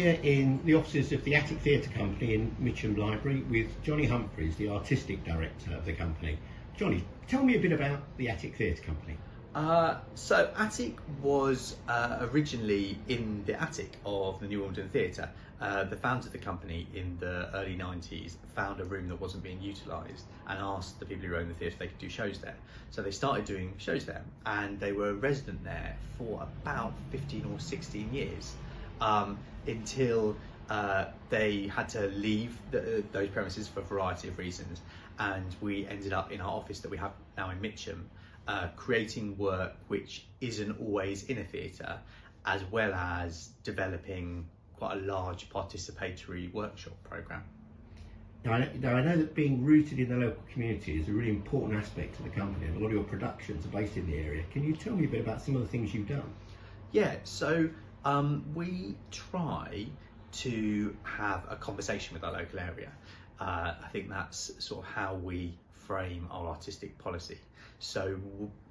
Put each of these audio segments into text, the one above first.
here in the offices of the Attic Theatre Company in Mitcham Library with Johnny Humphries, the artistic director of the company. Johnny, tell me a bit about the Attic Theatre Company. So Attic was originally in the attic of the New Wimbledon Theatre. The founders of the company in the early 90s found a room that wasn't being utilised and asked the people who owned the theatre if they could do shows there. So they started doing shows there, and they were a resident there for about 15 or 16 years until they had to leave those premises for a variety of reasons, and we ended up in our office that we have now in Mitcham, creating work which isn't always in a theatre, as well as developing quite a large participatory workshop programme. Now I know that being rooted in the local community is a really important aspect of the company, and a lot of your productions are based in the area. Can you tell me a bit about some of the things you've done? Yeah, so we try to have a conversation with our local area. I think that's sort of how we frame our artistic policy. So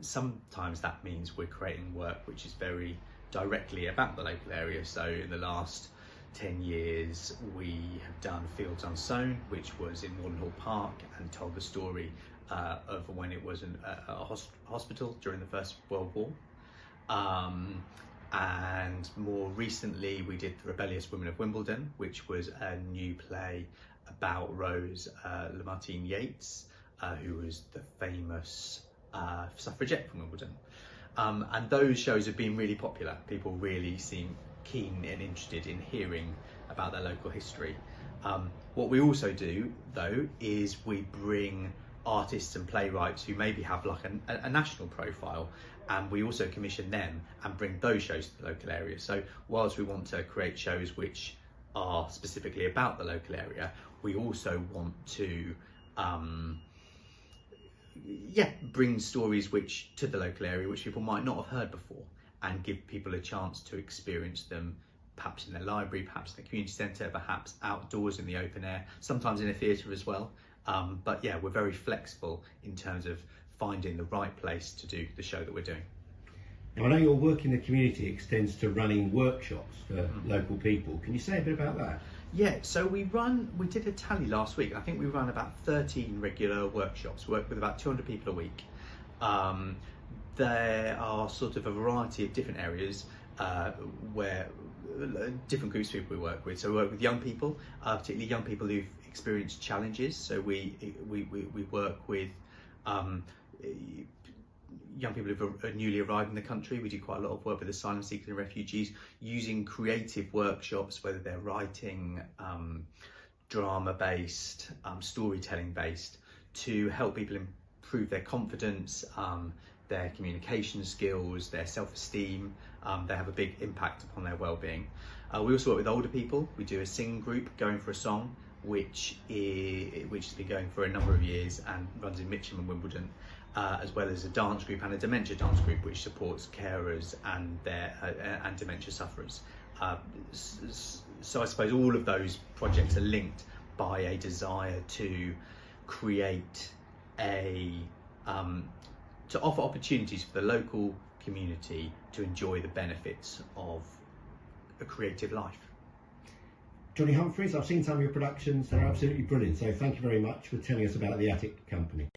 sometimes that means we're creating work which is very directly about the local area. So in the last 10 years we have done Fields Unsown, which was in Wardenhall Park and told the story of when it was a hospital during the First World War. And more recently we did The Rebellious Women of Wimbledon, which was a new play about Rose Lamartine Yates, who was the famous suffragette from Wimbledon. And those shows have been really popular. People really seem keen and interested in hearing about their local history. What we also do, though, is we bring artists and playwrights who maybe have like a national profile, and we also commission them and bring those shows to the local area. So whilst we want to create shows which are specifically about the local area, we also want to bring stories which to the local area which people might not have heard before, and give people a chance to experience them, perhaps in their library, perhaps in the community centre, perhaps outdoors in the open air, sometimes in a theatre as well. But yeah, we're very flexible in terms of finding the right place to do the show that we're doing. Now I know your work in the community extends to running workshops for local people. Can you say a bit about that? Yeah, so we did a tally last week. I think we run about 13 regular workshops, work with about 200 people a week. There are sort of a variety of different areas where different groups of people we work with. So we work with young people, particularly young people who've experienced challenges. So we work with young people who are newly arrived in the country. We do quite a lot of work with asylum seekers and refugees, using creative workshops, whether they're writing, drama-based, storytelling-based, to help people improve their confidence, their communication skills, their self-esteem. They have a big impact upon their well-being. We also work with older people. We do a singing group, Going for a Song, which has been going for a number of years and runs in Mitcham and Wimbledon, as well as a dance group and a dementia dance group which supports carers and dementia sufferers. So I suppose all of those projects are linked by a desire to create to offer opportunities for the local community to enjoy the benefits of a creative life. Johnny Humphries, I've seen some of your productions, they're absolutely brilliant, so thank you very much for telling us about the Attic Company.